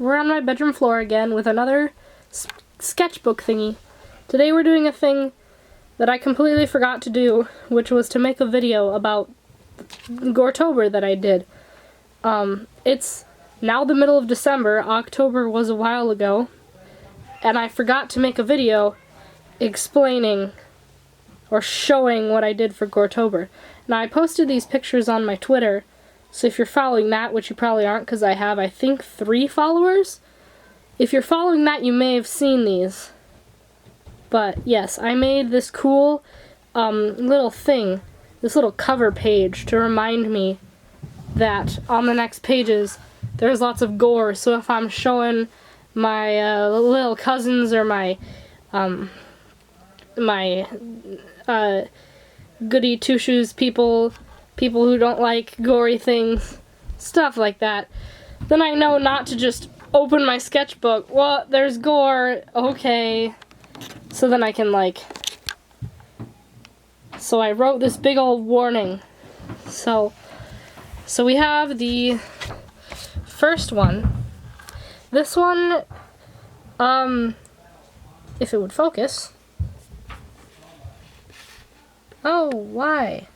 we're on my bedroom floor again with another sketchbook thingy. Today we're doing a thing that I completely forgot to do, which was to make a video about Goretober that I did. It's now the middle of December. October was a while ago, and I forgot to make a video explaining or showing what I did for Goretober. Now, I posted these pictures on my Twitter, so if you're following that, which you probably aren't because I have, I think, 3 followers, if you're following that, you may have seen these. But yes, I made this cool little thing, this little cover page to remind me that on the next pages there's lots of gore. So if I'm showing my little cousins or my goody two-shoes people who don't like gory things, stuff like that, then I know not to just open my sketchbook. Well, there's gore, okay. So then I can, like, so I wrote this big old warning. So we have the first one. This one, if it would focus. Oh, why?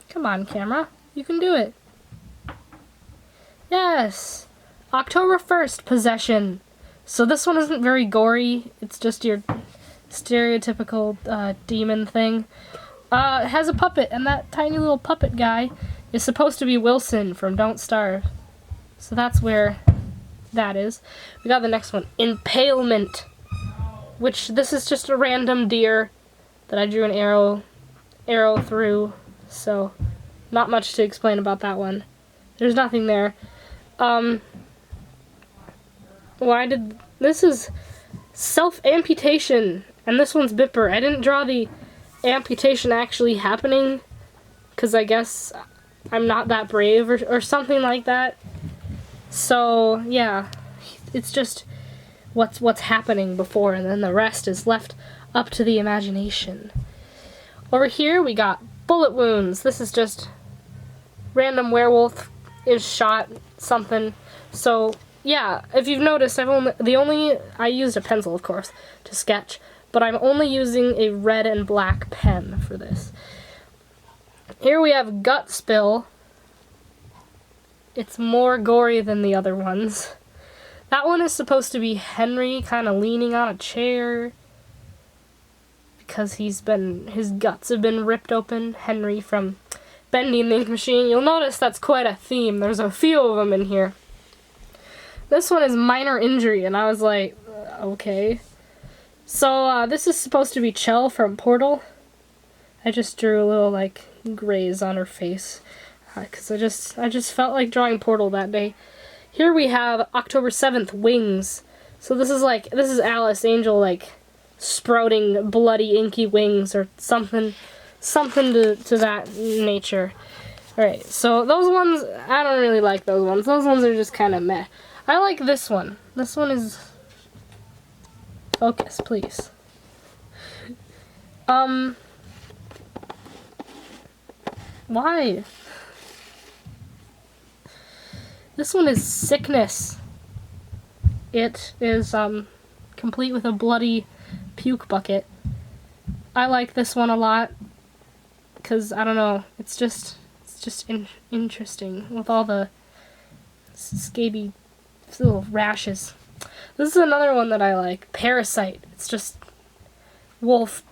Come on, camera. You can do it. Yes! October 1st, Possession. So this one isn't very gory. It's just your stereotypical demon thing. It has a puppet, and that tiny little puppet guy is supposed to be Wilson from Don't Starve. So that's where that is. We got the next one, Impalement, which this is just a random deer that I drew an arrow through. So not much to explain about that one. There's nothing there. This is self-amputation, and this one's Bipper. I didn't draw the amputation actually happening, because I guess I'm not that brave or something like that. So, yeah, it's just what's happening before, and then the rest is left up to the imagination. Over here, we got bullet wounds. This is just random werewolf is shot something. So, yeah, if you've noticed, I used a pencil, of course, to sketch, but I'm only using a red and black pen for this. Here we have Gut Spill. It's more gory than the other ones. That one is supposed to be Henry kind of leaning on a chair because his guts have been ripped open. Henry from Bendy and the Ink Machine. You'll notice that's quite a theme. There's a few of them in here. This one is Minor Injury, and I was like, okay. So, this is supposed to be Chell from Portal. I just drew a little, like, graze on her face, because I just felt like drawing Portal that day. Here we have October 7th, Wings. So this is Alice Angel, like, sprouting bloody inky wings, or something to that nature. Alright, so those ones, I don't really like those ones. Those ones are just kind of meh. I like this one. This one is... Focus, please. Why? This one is Sickness. It is, complete with a bloody puke bucket. I like this one a lot, because, I don't know, it's just interesting with all the scaby little rashes. This is another one that I like, Parasite. It's just wolf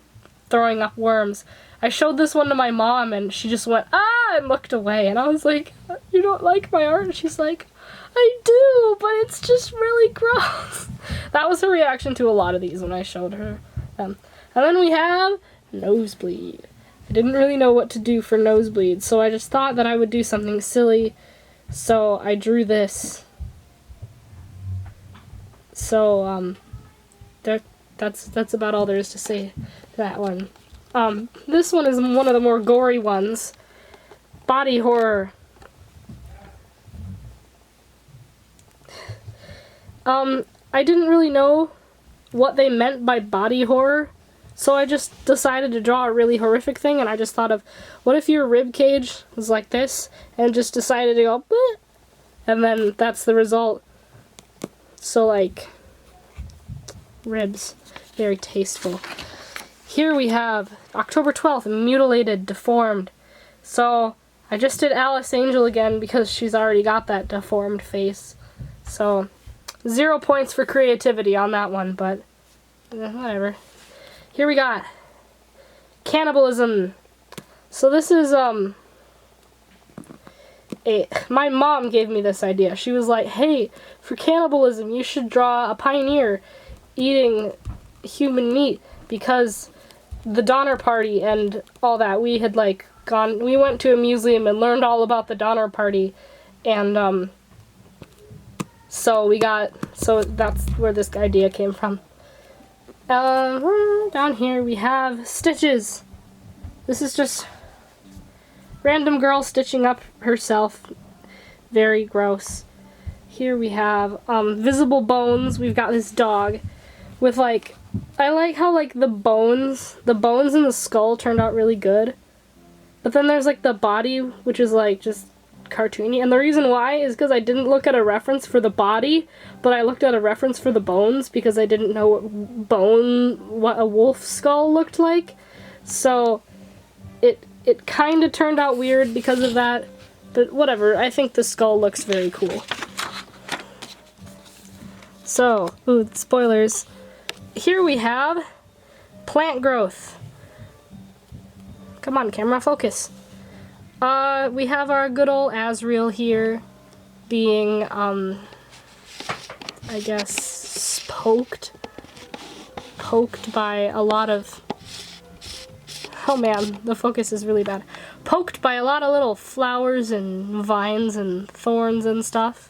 throwing up worms. I showed this one to my mom, and she just went, ah, and looked away, and I was like, you don't like my art? And she's like, I do, but it's just really gross. That was her reaction to a lot of these when I showed her them. And then we have Nosebleed. I didn't really know what to do for Nosebleed, so I just thought that I would do something silly, so I drew this. So, that's about all there is to say to that one. This one is one of the more gory ones. Body Horror. I didn't really know what they meant by body horror, so I just decided to draw a really horrific thing, and I just thought of, what if your rib cage was like this, and just decided to go, bleh, And then that's the result. So like, ribs, very tasteful. Here we have October 12th, mutilated, deformed. So I just did Alice Angel again because she's already got that deformed face. So 0 points for creativity on that one, but whatever. Here we got cannibalism. So this is my mom gave me this idea. She was like, hey, for cannibalism you should draw a pioneer eating human meat, because the Donner Party and all that, we had like we went to a museum and learned all about the Donner Party, and so that's where this idea came from. Down here we have stitches. This is just random girl stitching up herself. Very gross. Here we have visible bones. We've got this dog with like, I like how like the bones in the skull turned out really good. But then there's like the body, which is like just cartoony. And the reason why is because I didn't look at a reference for the body, but I looked at a reference for the bones because I didn't know what a wolf skull looked like. So it kind of turned out weird because of that, but whatever. I think the skull looks very cool. So, spoilers. Here we have plant growth. Come on, camera, focus. We have our good old Azrael here being, I guess, poked by a lot of... Oh man, the focus is really bad. Poked by a lot of little flowers and vines and thorns and stuff.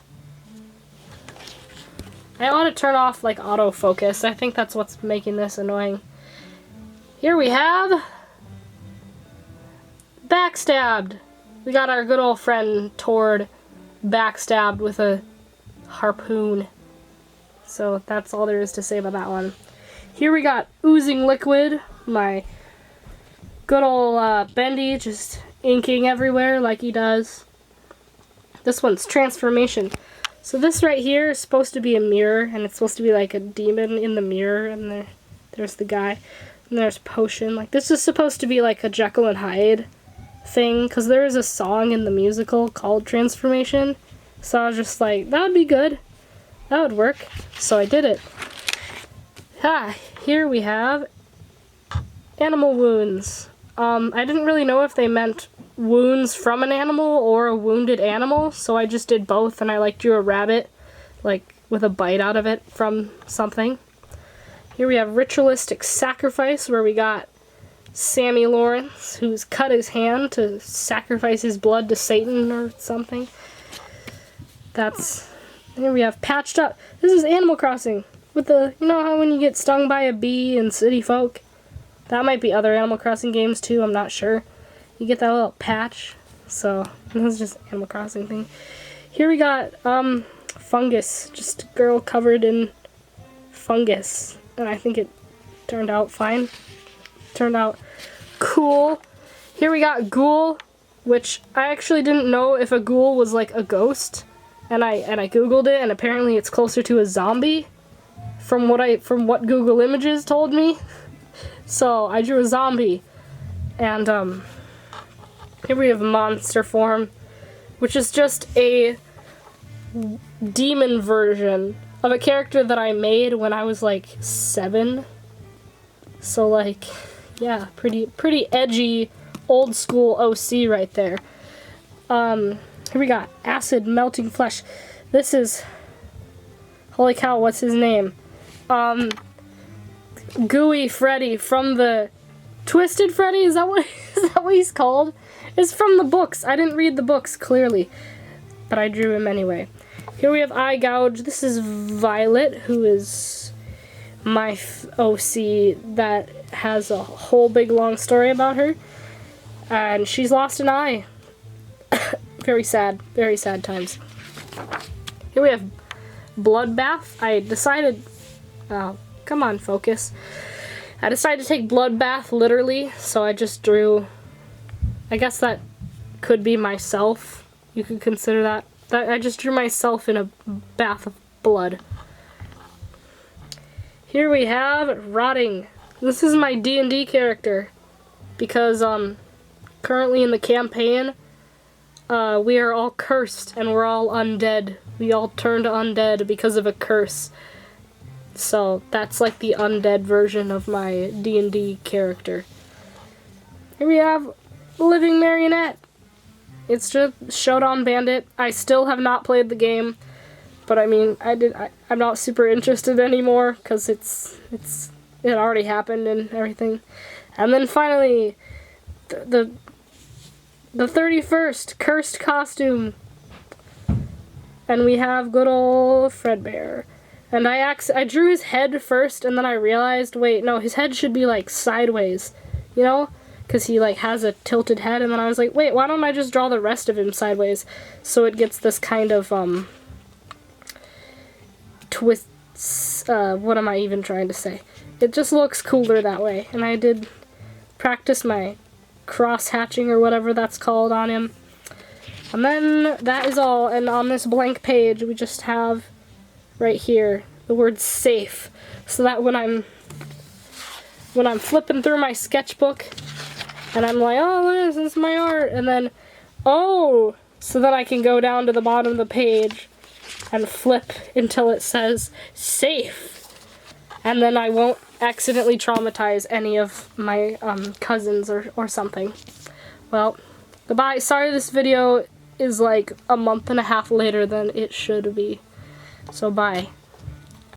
I ought to turn off like autofocus. I think that's what's making this annoying. Here we have backstabbed. We got our good old friend Tord backstabbed with a harpoon. So that's all there is to say about that one. Here we got oozing liquid. My good old Bendy just inking everywhere like he does. This one's transformation. So this right here is supposed to be a mirror, and it's supposed to be like a demon in the mirror, and there's the guy. And there's potion. Like, this is supposed to be like a Jekyll and Hyde thing, because there is a song in the musical called Transformation. So I was just like, that would be good. That would work. So I did it. Here we have animal wounds. I didn't really know if they meant wounds from an animal or a wounded animal, so I just did both, and I like drew a rabbit, like with a bite out of it from something. Here we have ritualistic sacrifice, where we got Sammy Lawrence, who's cut his hand to sacrifice his blood to Satan or something. Here we have patched up. This is Animal Crossing with the, you know how when you get stung by a bee in City Folk? That might be other Animal Crossing games too, I'm not sure. You get that little patch. So, this is just Animal Crossing thing. Here we got fungus. Just a girl covered in fungus. And I think it turned out fine. Turned out cool. Here we got ghoul, which I actually didn't know if a ghoul was like a ghost. And I googled it, and apparently it's closer to a zombie from what Google Images told me. So I drew a zombie, and here we have monster form, which is just a demon version of a character that I made when I was like 7. So like, yeah, pretty edgy, old school OC right there. Here we got acid melting flesh. This is, holy cow, what's his name? Gooey Freddy from the Twisted Freddy, is that what he's called? It's from the books. I didn't read the books clearly, but I drew him anyway. Here we have Eye Gouge. This is Violet, who is my OC that has a whole big long story about her, and she's lost an eye. Very sad times. Here we have Bloodbath. I decided, come on, focus. I decided to take Bloodbath literally, so I just drew, I guess that could be myself. You could consider that I just drew myself in a bath of blood. Here we have Rotting. This is my D&D character because currently in the campaign we are all cursed and we're all undead. We all turned undead because of a curse. So that's like the undead version of my D&D character. Here we have Living Marionette. It's just Showdown Bandit. I still have not played the game, but I mean, I'm not super interested anymore because it already happened and everything. And then finally, the 31st cursed costume, and we have good old Fredbear. And I drew his head first, and then I realized, wait, no, his head should be like sideways, you know? Because he like has a tilted head, and then I was like, wait, why don't I just draw the rest of him sideways so it gets this kind of twists, what am I even trying to say? It just looks cooler that way, and I did practice my cross hatching or whatever that's called on him. And then that is all, and on this blank page we just have right here the word safe, so that when I'm flipping through my sketchbook and I'm like, oh, this is my art, and then, oh, so then I can go down to the bottom of the page and flip until it says safe, and then I won't accidentally traumatize any of my cousins or something. Well, goodbye. Sorry this video is like a month and a half later than it should be. So bye.